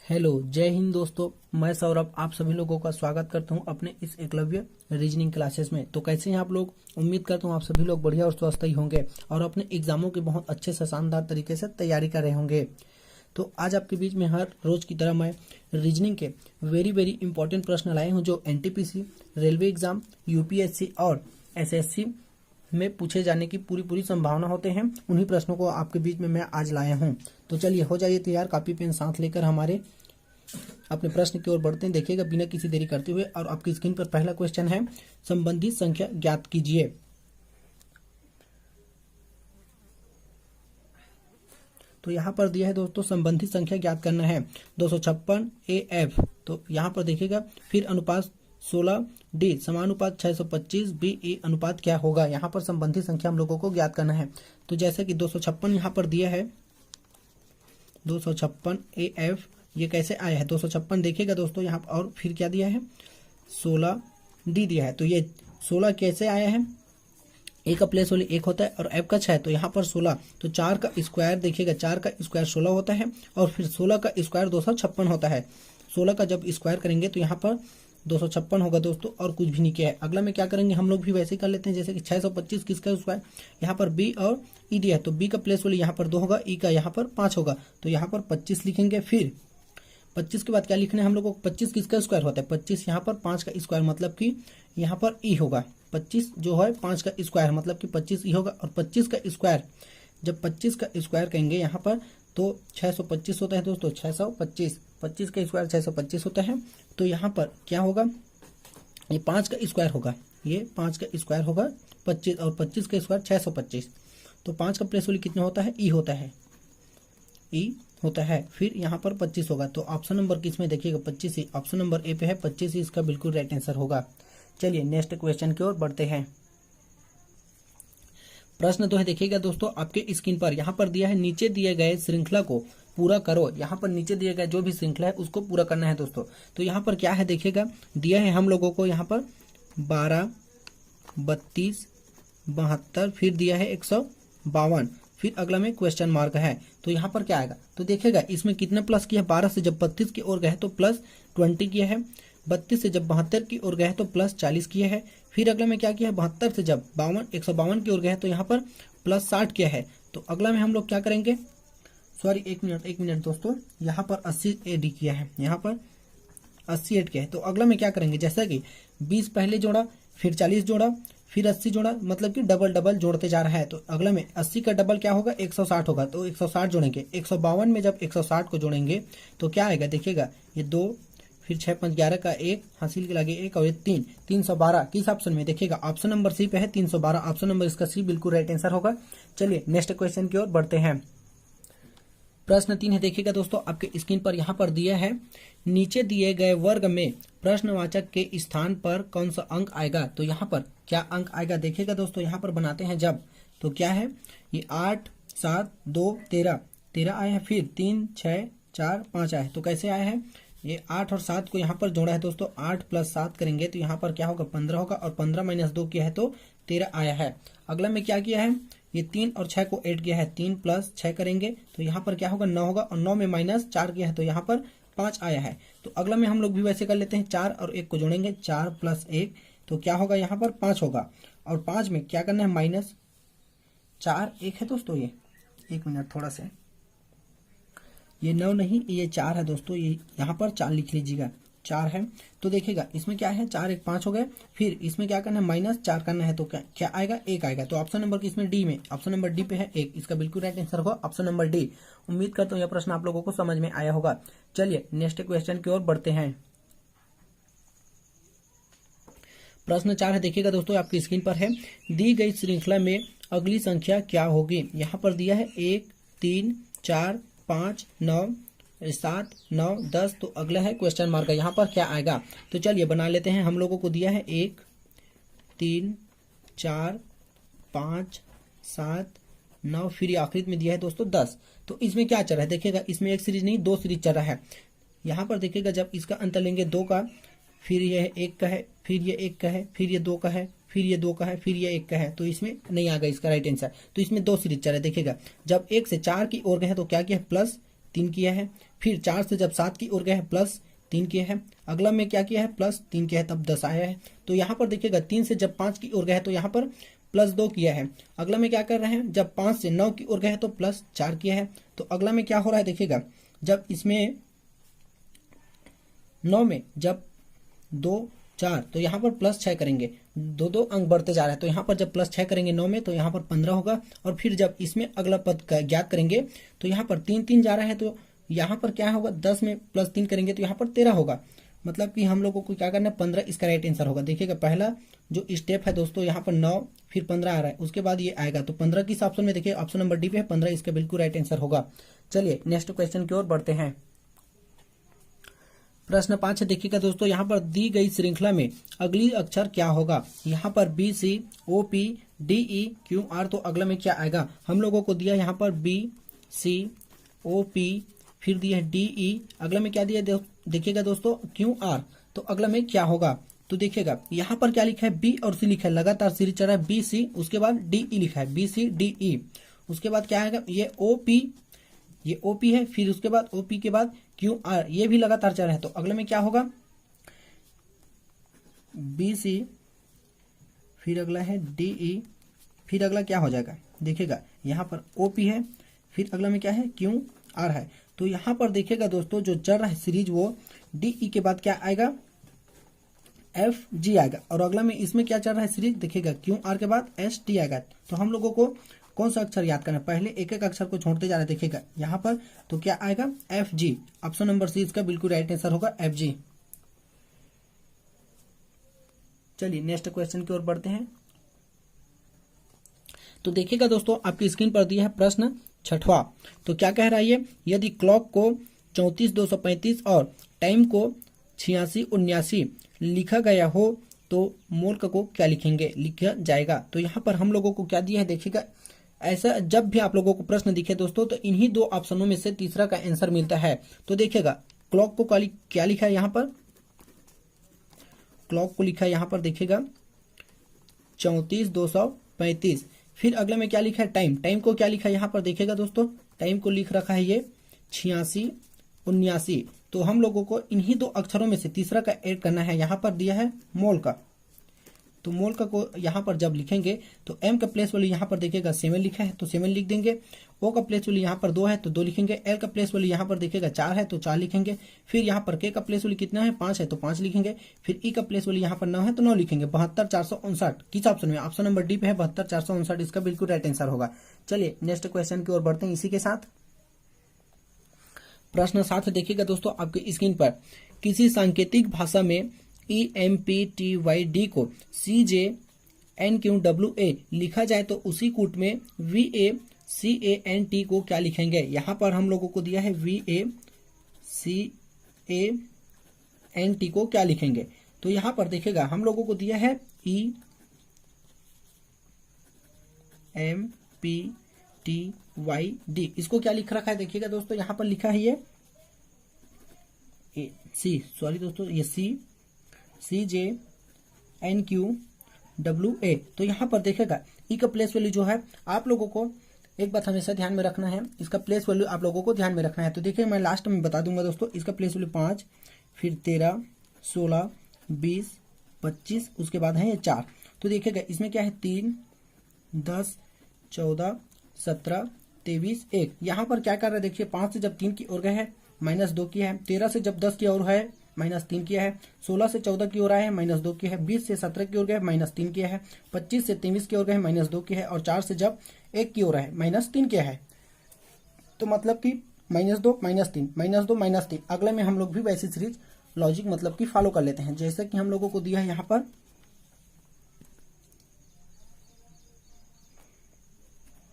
Hello, जय हिंद दोस्तों। मैं सौरभ आप सभी लोगों का स्वागत करता हूं अपने इस एकलव्य रीजनिंग क्लासेस में। तो कैसे हैं आप लोग? उम्मीद करता हूं आप सभी लोग बढ़िया और स्वस्थ ही होंगे और अपने एग्जामों की बहुत अच्छे से शानदार तरीके से तैयारी कर रहे होंगे। तो आज आपके बीच में हर रोज की तरह मैं रीजनिंग के वेरी वेरी इंपॉर्टेंट प्रश्न लाए हूँ जो एनटीपीसी, रेलवे एग्जाम, यूपीएससी और एसएससी में पूछे जाने की पूरी संभावना होते हैं। उन्हीं प्रश्नों को आपके बीच में मैं आज लाया हूं। तो चलिए हो जाइए तैयार, कॉपी पेन साथ लेकर हमारे अपने प्रश्न की ओर बढ़ते हैं। देखिएगा बिना किसी देरी करते हुए, और आपकी स्क्रीन पर पहला क्वेश्चन है, संबंधित संख्या ज्ञात कीजिए। तो यहाँ पर दिया है दोस्तों, संबंधित संख्या ज्ञात करना है 256 AF। तो यहाँ पर देखिएगा, फिर अनुपात 16D समानुपात 625 BE अनुपात क्या होगा। यहाँ पर संबंधित संख्या हम लोगों को ज्ञात करना है। तो जैसे कि 256 यहाँ पर दिया है, 256 AF ये कैसे आया है 256 देखिएगा दोस्तों यहाँ पर, और फिर क्या दिया है 16D दिया है। तो ये 16 कैसे आया है, ए का प्लेस वाली 1 होता है और एफ का 6, तो यहाँ पर 16। तो 4 का स्क्वायर देखिएगा, 4 का स्क्वायर 16 होता है और फिर 16 का स्क्वायर 256 होता है। 16 का जब स्क्वायर करेंगे तो यहाँ पर 256 होगा दोस्तों, और कुछ भी नहीं किया है। अगला में क्या करेंगे, हम लोग भी वैसे ही कर लेते हैं जैसे कि 625 किसका स्क्वायर, यहाँ पर बी और ई दिया है, तो बी का प्लेस वाली यहाँ पर 2 होगा, ई का यहाँ पर 5 होगा, तो यहाँ पर 25 लिखेंगे। फिर 25 के बाद क्या लिखना है हम लोग को, 25 किसका स्क्वायर होता है, 25 यहाँ पर 5 का स्क्वायर, मतलब कि यहाँ पर ई होगा। 25 जो है 5 का स्क्वायर मतलब कि 25 ई होगा, और 25 का स्क्वायर जब 25 का स्क्वायर कहेंगे यहाँ पर तो 625 होता है दोस्तों, 625, 25 का स्क्वायर 625 होता है। तो यहाँ पर क्या होगा, ये 5 का स्क्वायर होगा, ये 5 का स्क्वायर होगा 25, और 25 का स्क्वायर 625। तो 5 का प्लेस वाली कितना होता है, ई होता है, ई होता है। फिर यहाँ पर 25 होगा, तो ऑप्शन नंबर किसमें देखिएगा 25 ही, ऑप्शन नंबर ए पे है 25 ही इसका बिल्कुल राइट आंसर होगा। चलिए नेक्स्ट क्वेश्चन की ओर बढ़ते हैं। प्रश्न तो है देखिएगा दोस्तों आपके स्क्रीन पर, यहाँ पर दिया है नीचे दिए गए श्रृंखला को पूरा करो। यहाँ पर नीचे दिए गए जो भी श्रृंखला है उसको पूरा करना है दोस्तों। तो यहाँ पर क्या है देखिएगा, दिया है हम लोगों को यहाँ पर 12, 32, 72, फिर दिया है 152, फिर अगला में क्वेश्चन मार्क है। तो यहाँ पर क्या आएगा, तो देखिएगा इसमें कितने प्लस किया है, 12 से जब 32 की ओर गए तो प्लस 20 किया है, 32 से जब 72 की ओर गए तो प्लस 40 किया है, फिर अगला में क्या किया है 72 से जब 152 की ओर गए तो यहाँ पर प्लस 60 किया है। तो अगला में हम लोग क्या करेंगे, सॉरी एक मिनट दोस्तों, यहाँ पर 80 AD किया है, यहाँ पर 80 ऐड किया है। तो अगला में क्या करेंगे, जैसा कि 20 पहले जोड़ा, फिर 40 जोड़ा, फिर 80 जोड़ा, मतलब कि डबल डबल जोड़ते जा रहा है। तो अगला में 80 का डबल क्या होगा 160 होगा, तो 160 जोड़ेंगे। 152 में जब 160 को जोड़ेंगे तो क्या आएगा देखिएगा, ये 2, फिर 6 5 11 का 1 हासिल के लगे 1 और ये 3, 312 किस ऑप्शन में देखिएगा, ऑप्शन नंबर सी पे है 312, ऑप्शन नंबर इसका सी बिल्कुल राइट आंसर होगा। चलिए नेक्स्ट क्वेश्चन की ओर बढ़ते हैं। प्रश्न 3 है देखिएगा दोस्तों आपके स्क्रीन पर, यहाँ पर दिया है नीचे दिए गए वर्ग में प्रश्नवाचक के स्थान पर कौन सा अंक आएगा। तो यहाँ पर क्या अंक आएगा देखिएगा दोस्तों, यहाँ पर बनाते हैं जब, तो क्या है ये 8 7 2 13 13 आया है, फिर 3 6 4 5 आया है। तो कैसे आया है, ये 8 और 7 को यहाँ पर जोड़ा है दोस्तों, 8 + 7 करेंगे तो यहाँ पर क्या होगा 15 होगा, और 15 - 2 किया है तो 13 आया है। अगला में क्या किया है, ये 3 और 6 को ऐड किया है, 3 + 6 करेंगे तो यहाँ पर क्या होगा 9 होगा, और 9 में -4 किया है तो यहाँ पर 5 आया है। तो अगला में हम लोग भी वैसे कर लेते हैं, 4 और 1 को जोड़ेंगे, 4 + 1 तो क्या होगा यहाँ पर 5 होगा, और 5 में क्या करना है -4 1 है दोस्तों, ये 1 मिनट थोड़ा से, ये 9 नहीं ये 4 है दोस्तों, ये यहाँ पर 4 लिख लीजिएगा, 4 है। तो देखिएगा इसमें क्या है 4 1 5 हो गए, फिर इसमें क्या करना है -4 करना है, तो क्या आएगा 1 आएगा। तो ऑप्शन नंबर किसमें डी में, ऑप्शन नंबर डी पे है 1, इसका बिल्कुल राइट आंसर होगा ऑप्शन नंबर डी। उम्मीद करता हूँ यह प्रश्न आप लोगों को समझ में आया होगा। चलिए नेक्स्ट क्वेश्चन की ओर बढ़ते हैं। प्रश्न 4 है देखिएगा दोस्तों आपकी स्क्रीन पर है, दी गई श्रृंखला में अगली संख्या क्या होगी। यहाँ पर दिया है 1 3 4 5 9 7 9 10, तो अगला है क्वेश्चन मार्क, यहाँ पर क्या आएगा। तो चलिए बना लेते हैं, हम लोगों को दिया है 1 3 4 5 7 9, फिर आखिरी में दिया है दोस्तों 10। तो इसमें क्या चल रहा है देखिएगा, इसमें एक सीरीज नहीं 2 सीरीज चल रहा है। यहाँ पर देखिएगा जब इसका अंतर लेंगे 2 का, फिर यह 1 का है, फिर ये 1 का है, फिर ये 2 का है, फिर ये 2 का है, फिर ये 1 का है, तो इसमें नहीं आ गया इसका राइट आंसर। तो इसमें 2 सीरीज चल रहा है देखिएगा, जब 1 से 4 की ओर गए तो क्या किया है +3 किया है, फिर 4 से जब 7 की ओर गए हैं प्लस 3 किया है, अगला में क्या किया है प्लस 3 किया है, तब 10 आया है। तो यहाँ पर देखिएगा 3 से जब 5 की ओर गए तो यहाँ पर प्लस 2 किया है, अगला में क्या कर रहे हैं जब 5 से 9 की ओर गए तो प्लस 4 किया है। तो अगला में क्या हो रहा है देखिएगा, जब इसमें 9 में जब 2 4 तो यहाँ पर प्लस 6 करेंगे, दो दो अंक बढ़ते जा रहे हैं, तो यहाँ पर जब प्लस 6 करेंगे 9 में तो यहाँ पर 15 होगा। और फिर जब इसमें अगला पद का ज्ञात करेंगे तो यहाँ पर 3 3 जा रहा है, तो यहाँ पर क्या होगा 10 में प्लस 3 करेंगे तो यहाँ पर 13 होगा। मतलब कि हम लोगों को क्या करना है 15, इसका राइट आंसर होगा। देखिएगा पहला जो स्टेप है दोस्तों यहाँ पर 9 फिर 15 आ रहा है, उसके बाद ये आएगा, तो 15 किस ऑप्शन में, देखिए ऑप्शन नंबर डी पे है 15, इसका बिल्कुल राइट आंसर होगा। चलिए नेक्स्ट क्वेश्चन की ओर बढ़ते हैं। प्रश्न 5 है, देखिएगा दोस्तों यहाँ पर दी गई श्रृंखला में अगली अक्षर क्या होगा। यहाँ पर B C O P D E Q R, तो अगला में क्या आएगा, हम लोगों को दिया यहाँ पर बी सी ओ पी फिर दिया है डी ई, अगला में क्या दिया देखिएगा दोस्तों क्यू आर, तो अगला में क्या होगा। तो देखिएगा यहाँ पर क्या लिखा है बी और सी लिखा है, लगातार सीरीज चल रहा है बी सी, उसके बाद डी ई लिखा है बी सी डी ई, उसके बाद क्या आएगा ये ओ पी, ये ओपी है, फिर उसके बाद ओपी के बाद क्यू आर, ये भी लगातार चल रहा है, तो अगले में क्या होगा बी सी, फिर अगला है डी ई, फिर अगला क्या हो जाएगा देखिएगा यहाँ पर ओपी है, फिर अगला में क्या है क्यू आर है। तो यहाँ पर देखिएगा दोस्तों जो चल रहा है सीरीज वो डी ई के बाद क्या आएगा एफ जी आएगा, और अगला में इसमें क्या चल रहा है सीरीज देखिएगा क्यू आर के बाद एस टी आएगा। तो हम लोगों को कौन सा अक्षर याद करना है, पहले एक एक अक्षर को छोड़ते जा रहे हैं, देखिएगा यहाँ पर तो क्या आएगा F G, option number C इसका बिल्कुल राइट आंसर होगा एफ जी। चलिए नेक्स्ट क्वेश्चन की ओर बढ़ते हैं। तो देखिएगा दोस्तों आपकी स्क्रीन पर दिया है प्रश्न 6वां, तो क्या कह रहा है ये, यदि क्लॉक को 34 235 और टाइम को 86 79 लिखा गया हो तो मोल को क्या लिखेंगे, लिखा जाएगा। तो यहाँ पर हम लोगों को क्या दिया है देखिएगा, ऐसा जब भी आप लोगों को प्रश्न दिखे दोस्तों तो इन्हीं दो ऑप्शनों में से तीसरा का आंसर मिलता है। तो देखिएगा क्लॉक को क्या लिखा है यहाँ पर, क्लॉक को लिखा है यहाँ पर देखिएगा 34 235, फिर अगले में क्या लिखा है टाइम, टाइम को क्या लिखा है यहाँ पर देखिएगा दोस्तों, टाइम को लिख रखा है ये 86 79। तो हम लोगों को इन्हीं दो अक्षरों में से तीसरा का ऐड करना है, यहाँ पर दिया है मोल का, तो मोल का को यहाँ पर जब लिखेंगे तो एम का प्लेस वैल्यू यहाँ पर देखिएगा 7 लिखा है तो 7 लिख देंगे, ओ का प्लेस वैल्यू यहाँ पर 2 है तो 2 लिखेंगे, एल का प्लेस वैल्यू यहाँ पर देखिएगा 4 है तो 4 लिखेंगे, फिर यहाँ पर के का प्लेस वैल्यू कितना है 5 है तो 5 लिखेंगे, फिर ई का प्लेस वैल्यू यहाँ पर 9 है तो 9 लिखेंगे। 72 459 किस ऑप्शन में, ऑप्शन नंबर डी पे है 72 459, इसका बिल्कुल राइट आंसर होगा। चलिए नेक्स्ट क्वेश्चन की ओर बढ़ते हैं। इसी के साथ प्रश्न 7 देखिएगा दोस्तों आपकी स्क्रीन पर, किसी सांकेतिक भाषा में EMPTYD को CJNQWA लिखा जाए तो उसी कूट में VACANT को क्या लिखेंगे। यहाँ पर हम लोगों को दिया है VACANT को क्या लिखेंगे, तो यहाँ पर देखिएगा हम लोगों को दिया है EMPTYD, इसको क्या लिख रखा है देखिएगा दोस्तों, यहाँ पर लिखा है ये दोस्तों ये CJNQWA। तो यहाँ पर देखिएगा ई का प्लेस वैल्यू जो है आप लोगों को एक बात हमेशा ध्यान में रखना है, इसका प्लेस वैल्यू आप लोगों को ध्यान में रखना है। तो देखिए मैं लास्ट में बता दूंगा दोस्तों, इसका प्लेस वैल्यू 5 फिर 13 16 20 25 उसके बाद है ये 4। तो देखिएगा इसमें क्या है 3 10 14 17 23 1, यहाँ पर क्या कर रहा है देखिए 5 से जब 3 की ओर गए है -2 किया है, 13 से जब 10 की ओर है -3 किया है, 16 से 14 की ओर आए हैं -2 किया है, 20 से 17 की ओर गए -3 किया है, 25 से 23 की ओर गए -2 किया है, और 4 से जब 1 की ओर आए -3 किया है। तो मतलब कि -2 -3 -2 -3, अगले में हम लोग भी वैसी सीरीज लॉजिक मतलब कि फॉलो कर लेते हैं, जैसे कि हम लोगों को दिया है यहाँ पर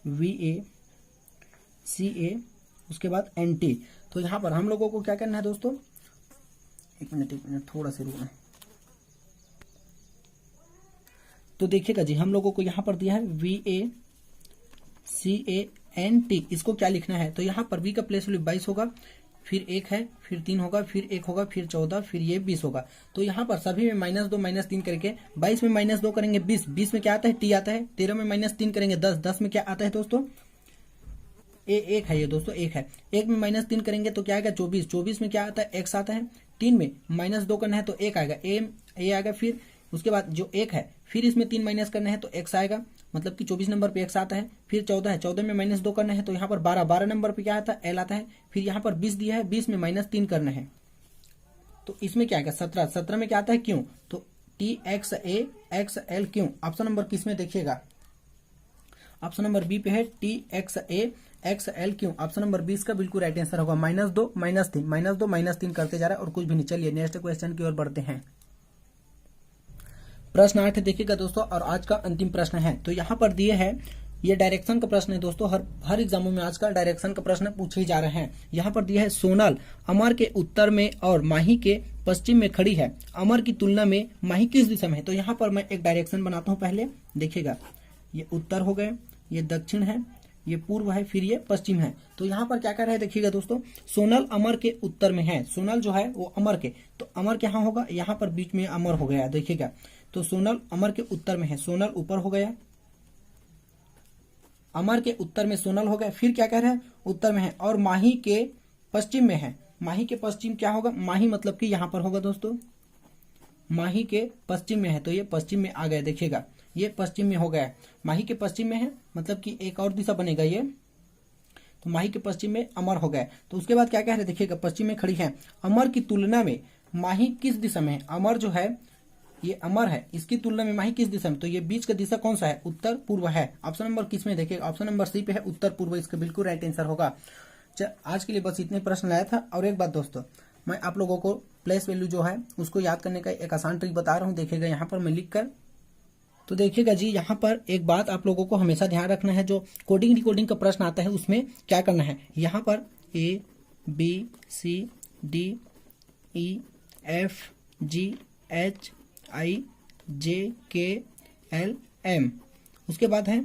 VACA उसके बाद NT। तो यहाँ पर हम लोगों को क्या करना है दोस्तों, एक मिनट थोड़ा सा रुकना। तो देखिएगा जी हम लोगों को यहाँ पर दिया है VACANT, इसको क्या लिखना है, तो यहाँ पर V का प्लेस वैल्यू 22 होगा, फिर 1 है, फिर 3 होगा, फिर 1 होगा, फिर 14, फिर ये 20 होगा। तो यहाँ पर सभी में -2 -3 करके 22 में -2 करेंगे 20, 20 में क्या आता है T आता है, 13 में -3 करेंगे 10, 10 में क्या आता है दोस्तों एक है ये दोस्तों, एक है। एक में -3 करेंगे तो क्या आएगा 24, 24 में क्या आता है x आता है, 3 में -2 करना है तो 1 आएगा, ए आएगा। फिर उसके बाद जो 1 है फिर इसमें 3 माइनस करना है तो x आएगा, मतलब कि 24 नंबर पे x आता है। फिर 14 है, 14 में -2 करना है तो यहाँ पर 12, 12 नंबर पे क्या आता है l आता है। फिर यहाँ पर 20 दिया है, 20 में -3 करना है तो इसमें क्या आएगा 17, 17 में क्या आता है क्यों, तो TXA XL क्यों। ऑप्शन नंबर किस में देखिएगा, ऑप्शन नंबर बी पे है TXA XL क्यों। ऑप्शन नंबर 20 का बिल्कुल राइट आंसर होगा। -2 -3 -2 -3 करते जा रहा है और कुछ भी नहीं। चलिए नेक्स्ट क्वेश्चन की ओर बढ़ते हैं। प्रश्न 8 देखिएगा दोस्तों, और आज का अंतिम प्रश्न है। तो यहाँ पर दिए है, ये डायरेक्शन का प्रश्न है दोस्तों, हर एग्जामों में आजकल डायरेक्शन का प्रश्न पूछे जा रहे हैं। यहाँ पर दिया है सोनल अमर के उत्तर में और माही के पश्चिम में खड़ी है, अमर की तुलना में माही किस दिशा में है। तो यहाँ पर मैं एक डायरेक्शन बनाता हूँ, पहले देखिएगा, ये उत्तर हो गए, ये दक्षिण है, ये पूर्व है, फिर ये पश्चिम है। तो यहाँ पर क्या कर रहा है देखिएगा दोस्तों, सोनल अमर के उत्तर में है, सोनल जो है वो अमर के, तो अमर क्या होगा, यहाँ पर बीच में अमर हो गया, देखिएगा। तो सोनल अमर के उत्तर में है, सोनल ऊपर हो गया, अमर के उत्तर में सोनल हो गया। फिर क्या कह रहे हैं, उत्तर में है, और माही के पश्चिम में है। माही के पश्चिम क्या होगा, माही मतलब कि यहाँ पर होगा दोस्तों, माही के पश्चिम में है, तो ये पश्चिम में आ गया, देखिएगा ये पश्चिम में हो गया। माही के पश्चिम में है मतलब कि एक और दिशा बनेगा ये, तो माही के पश्चिम में अमर हो गया। तो उसके बाद क्या कह रहे हैं देखिएगा, पश्चिम में खड़ी है, अमर की तुलना में माही किस दिशा में है। अमर जो है ये अमर है, इसकी तुलना में माही किस दिशा में, तो ये बीच का दिशा कौन सा है, उत्तर पूर्व है। ऑप्शन नंबर किस में देखिए, ऑप्शन नंबर सी पे है उत्तर पूर्व, इसका बिल्कुल राइट आंसर होगा। आज के लिए बस इतने प्रश्न लाया था। और एक बात दोस्तों, मैं आप लोगों को प्लेस वैल्यू जो है उसको याद करने का एक आसान ट्रिक बता रहा हूँ, देखिएगा यहाँ पर मैं लिख कर। तो देखिएगा जी, यहाँ पर एक बात आप लोगों को हमेशा ध्यान रखना है, जो कोडिंग डिकोडिंग का प्रश्न आता है उसमें क्या करना है, यहाँ पर ABCDEFGHIJKLM, उसके बाद है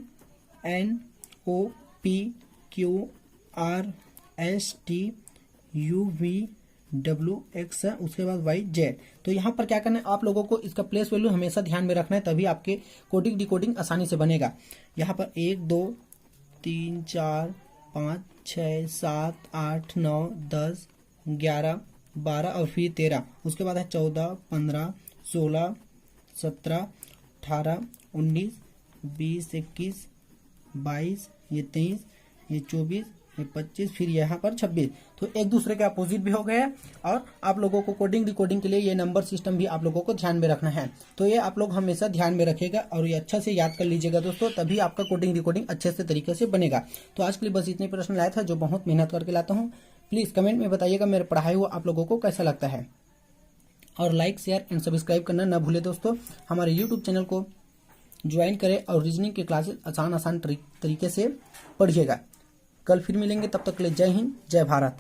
NOPQRSTUVWX, उसके बाद YZ। तो यहाँ पर क्या करना है आप लोगों को, इसका प्लेस वैल्यू हमेशा ध्यान में रखना है, तभी आपके कोडिंग डिकोडिंग आसानी से बनेगा। यहाँ पर 1 2 3 4 5 6 7 8 9 10 11 12 और फिर 13, उसके बाद है 14 15 16 17 18 19 20 21 22, ये 23, ये 24, ये 25, फिर यहाँ पर 26। तो एक दूसरे के अपोजिट भी हो गया। और आप लोगों को कोडिंग डिकोडिंग के लिए ये नंबर सिस्टम भी आप लोगों को ध्यान में रखना है। तो ये आप लोग हमेशा ध्यान में रखिएगा और ये अच्छा से याद कर लीजिएगा दोस्तों, तभी आपका कोडिंग डिकोडिंग अच्छे से तरीके से बनेगा। तो आज के लिए बस इतने प्रश्न लाया था, जो बहुत मेहनत करके लाता हूँ। प्लीज़ कमेंट में बताइएगा मेरे पढ़ाई हुआ आप लोगों को कैसा लगता है, और लाइक शेयर एंड सब्सक्राइब करना ना भूले दोस्तों। हमारे यूट्यूब चैनल को ज्वाइन करें और रीजनिंग की क्लासेस आसान तरीके से पढ़िएगा। कल फिर मिलेंगे, तब तक के लिए जय हिंद जय भारत।